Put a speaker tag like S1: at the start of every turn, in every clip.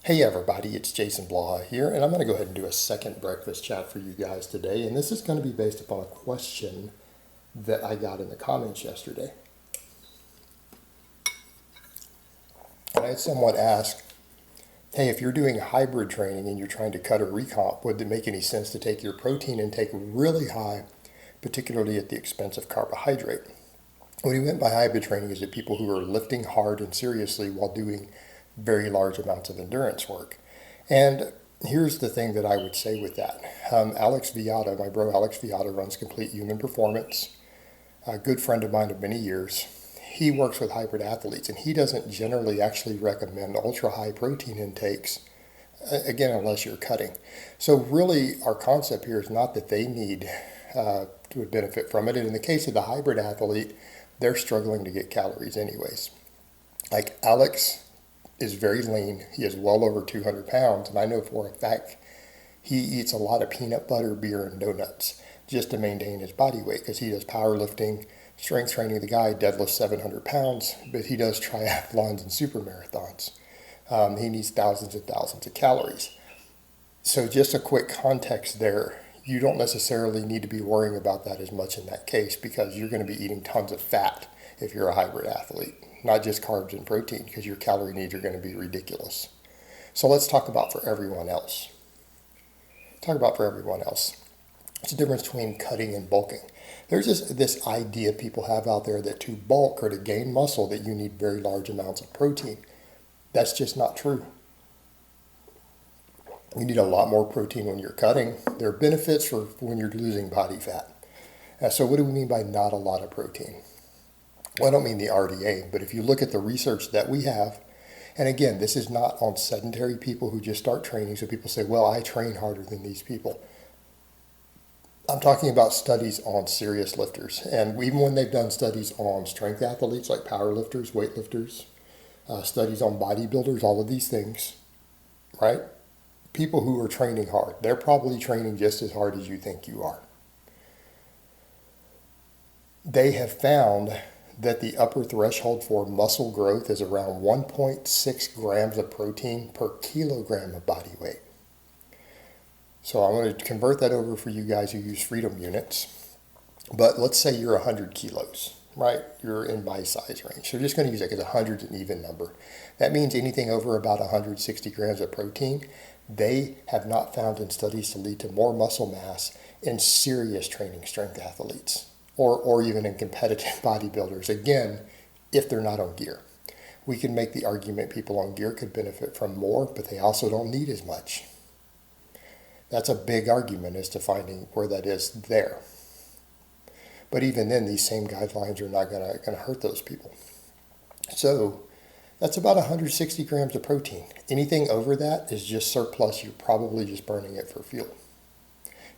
S1: Hey everybody, it's Jason Blaha here, and I'm going to go ahead and do a second breakfast chat for you guys today, and this is going to be based upon a question that I got in the comments yesterday. And I had someone ask, hey, if you're doing hybrid training and you're trying to cut a recomp, would it make any sense to take your protein intake really high, particularly at the expense of carbohydrate? What he meant by hybrid training is that people who are lifting hard and seriously while doing very large amounts of endurance work. And here's the thing that I would say with that. Alex Viata, my bro Alex Viata, runs Complete Human Performance, a good friend of mine of many years. He works with hybrid athletes, and he doesn't generally actually recommend ultra high protein intakes, again, unless you're cutting. So really, our concept here is not that they need to benefit from it. And in the case of the hybrid athlete, they're struggling to get calories anyways. Like Alex is very lean. He is well over 200 pounds, and I know for a fact he eats a lot of peanut butter, beer, and donuts just to maintain his body weight because he does powerlifting, strength training. The guy deadlifts 700 pounds, but he does triathlons and super marathons. He needs thousands and thousands of calories. So just a quick context there. You don't necessarily need to be worrying about that as much in that case because you're going to be eating tons of fat if you're a hybrid athlete, not just carbs and protein, because your calorie needs are going to be ridiculous. So let's talk about for everyone else. What's the difference between cutting and bulking? There's this idea people have out there that to bulk or to gain muscle that you need very large amounts of protein. That's just not true. You need a lot more protein when you're cutting. There are benefits for when you're losing body fat. So what do we mean by not a lot of protein? Well, I don't mean the RDA, but if you look at the research that we have, and again, this is not on sedentary people who just start training. So people say, well, I train harder than these people. I'm talking about studies on serious lifters. And even when they've done studies on strength athletes like powerlifters, weightlifters, studies on bodybuilders, all of these things, right? People who are training hard, they're probably training just as hard as you think you are. They have found that the upper threshold for muscle growth is around 1.6 grams of protein per kilogram of body weight. So I'm going to convert that over for you guys who use freedom units. But let's say you're 100 kilos, right? You're in my size range. So we're just going to use that because 100 is an even number. That means anything over about 160 grams of protein, they have not found in studies to lead to more muscle mass in serious training strength athletes. Or even in competitive bodybuilders, again, if they're not on gear. We can make the argument people on gear could benefit from more, but they also don't need as much. That's a big argument as to finding where that is there. But even then, these same guidelines are not going to hurt those people. So that's about 160 grams of protein. Anything over that is just surplus. You're probably just burning it for fuel.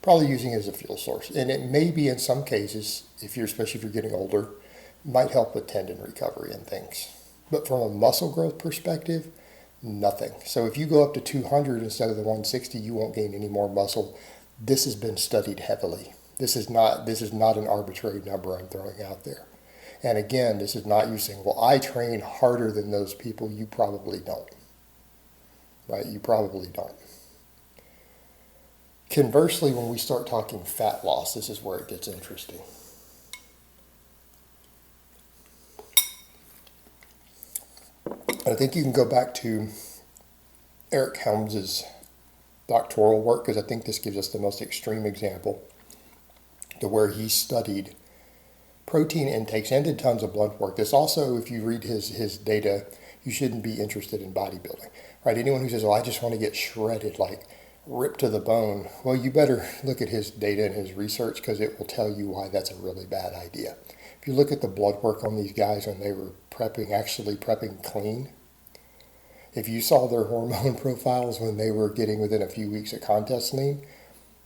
S1: Probably using it as a fuel source. And it may be in some cases, especially if you're getting older, might help with tendon recovery and things. But from a muscle growth perspective, nothing. So if you go up to 200 instead of the 160, you won't gain any more muscle. This has been studied heavily. This is not an arbitrary number I'm throwing out there. And again, this is not you saying, well, I train harder than those people. You probably don't. Right? You probably don't. Conversely, when we start talking fat loss, this is where it gets interesting. I think you can go back to Eric Helms's doctoral work because I think this gives us the most extreme example to where he studied protein intakes and did tons of blood work. This also, if you read his data, you shouldn't be interested in bodybuilding, right? Anyone who says, well, I just want to get shredded, like ripped to the bone, well, you better look at his data and his research because it will tell you why that's a really bad idea. If you look at the blood work on these guys when they were actually prepping clean, if you saw their hormone profiles when they were getting within a few weeks of contest lean,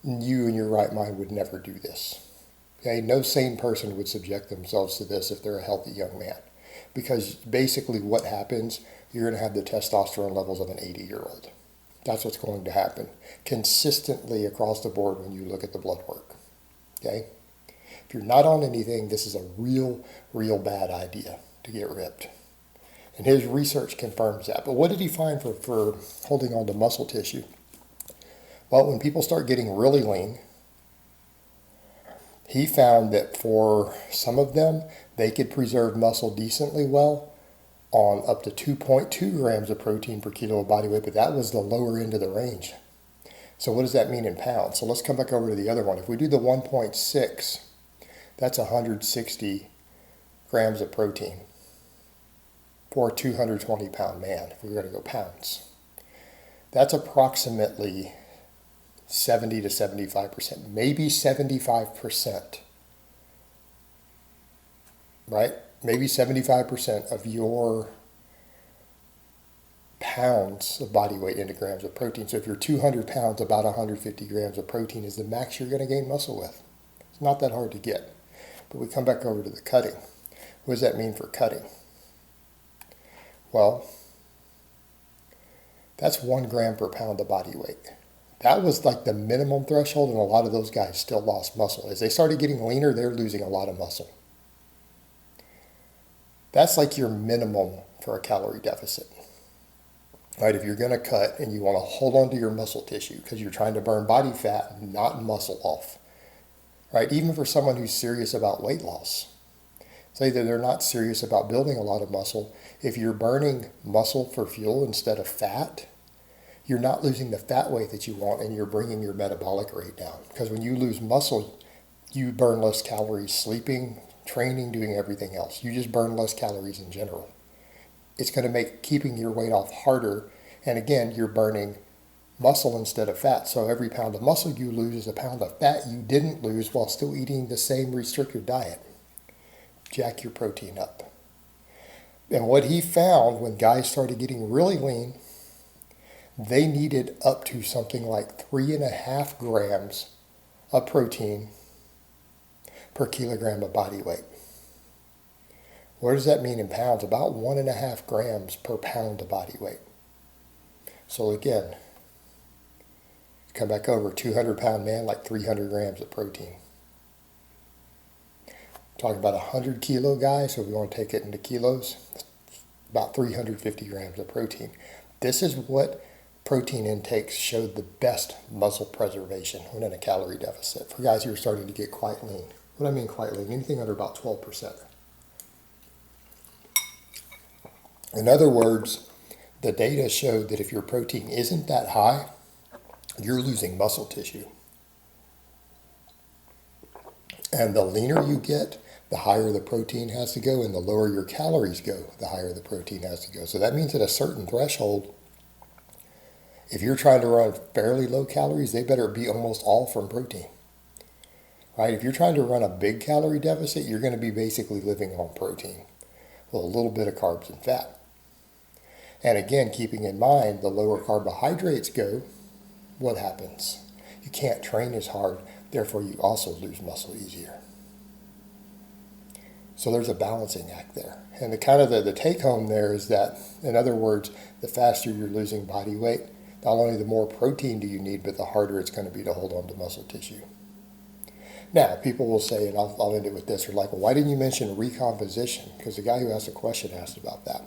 S1: you in your right mind would never do this. Okay? No sane person would subject themselves to this if they're a healthy young man. Because basically what happens, you're going to have the testosterone levels of an 80-year-old. That's what's going to happen consistently across the board when you look at the blood work. Okay? If you're not on anything, this is a real bad idea to get ripped. And his research confirms that. But what did he find for holding on to muscle tissue? Well, when people start getting really lean, he found that for some of them, they could preserve muscle decently well on up to 2.2 grams of protein per kilo of body weight, but that was the lower end of the range. So what does that mean in pounds? So let's come back over to the other one. If we do the 1.6, that's 160 grams of protein for a 220-pound man, if we're going to go pounds. That's approximately 70 to 75%, maybe 75%, right? Maybe 75% of your pounds of body weight into grams of protein. So if you're 200 pounds, about 150 grams of protein is the max you're going to gain muscle with. It's not that hard to get. But we come back over to the cutting. What does that mean for cutting? Well, that's 1 gram per pound of body weight. That was like the minimum threshold, and a lot of those guys still lost muscle. As they started getting leaner, they're losing a lot of muscle. That's like your minimum for a calorie deficit. Right? If you're going to cut and you want to hold on to your muscle tissue because you're trying to burn body fat, not muscle off. Right? Even for someone who's serious about weight loss. Say that they're not serious about building a lot of muscle. If you're burning muscle for fuel instead of fat, you're not losing the fat weight that you want, and you're bringing your metabolic rate down. Because when you lose muscle, you burn less calories sleeping, training, doing everything else. You just burn less calories in general. It's going to make keeping your weight off harder. And again, you're burning muscle instead of fat. So every pound of muscle you lose is a pound of fat you didn't lose while still eating the same restricted diet. Jack your protein up. And what he found when guys started getting really lean, they needed up to something like 3.5 grams of protein per kilogram of body weight. What does that mean in pounds? About 1.5 grams per pound of body weight. So again, come back over, 200-pound man, like 300 grams of protein. Talking about a 100-kilo guy, so if we want to take it into kilos, about 350 grams of protein. This is what protein intakes showed the best muscle preservation when in a calorie deficit for guys who are starting to get quite lean. What I mean quite lean, anything under about 12%. In other words, the data showed that if your protein isn't that high, you're losing muscle tissue. And the leaner you get, the higher the protein has to go, and the lower your calories go, the higher the protein has to go. So that means at a certain threshold, if you're trying to run fairly low calories, they better be almost all from protein. Right? If you're trying to run a big calorie deficit, you're going to be basically living on protein with a little bit of carbs and fat. And again, keeping in mind, the lower carbohydrates go, what happens? You can't train as hard, therefore you also lose muscle easier. So there's a balancing act there. And the take home there is that, in other words, the faster you're losing body weight, not only the more protein do you need, but the harder it's going to be to hold on to muscle tissue. Now, people will say, and I'll end it with this, they're like, well, why didn't you mention recomposition? Because the guy who asked the question asked about that.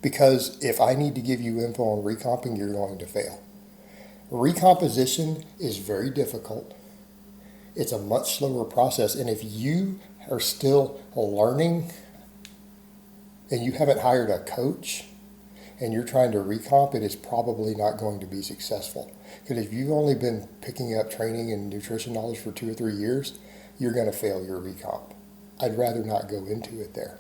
S1: Because if I need to give you info on recomping, you're going to fail. Recomposition is very difficult. It's a much slower process, and if you are still learning and you haven't hired a coach and you're trying to recomp, it is probably not going to be successful. Because if you've only been picking up training and nutrition knowledge for 2 or 3 years, you're going to fail your recomp. I'd rather not go into it there.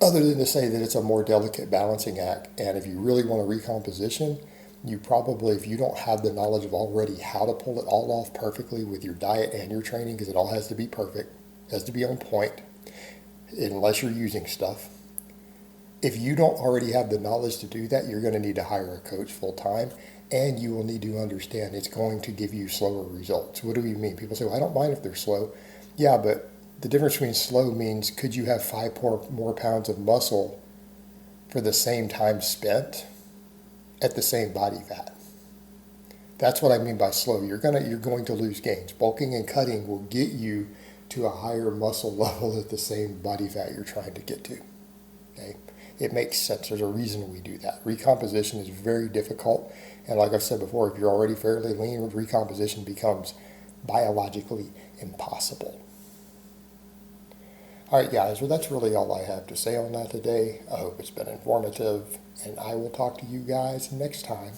S1: Other than to say that it's a more delicate balancing act, and if you really want a recomposition, you probably, if you don't have the knowledge of already how to pull it all off perfectly with your diet and your training, because it all has to be perfect, has to be on point, unless you're using stuff. If you don't already have the knowledge to do that, you're going to need to hire a coach full time, and you will need to understand it's going to give you slower results. What do we mean? People say, well, I don't mind if they're slow. Yeah, but the difference between slow means could you have 5 more pounds of muscle for the same time spent at the same body fat? That's what I mean by slow. You're going to lose gains. Bulking and cutting will get you to a higher muscle level at the same body fat you're trying to get to. Okay? It makes sense. There's a reason we do that. Recomposition is very difficult. And like I've said before, if you're already fairly lean, recomposition becomes biologically impossible. All right, guys, well, that's really all I have to say on that today. I hope it's been informative, and I will talk to you guys next time.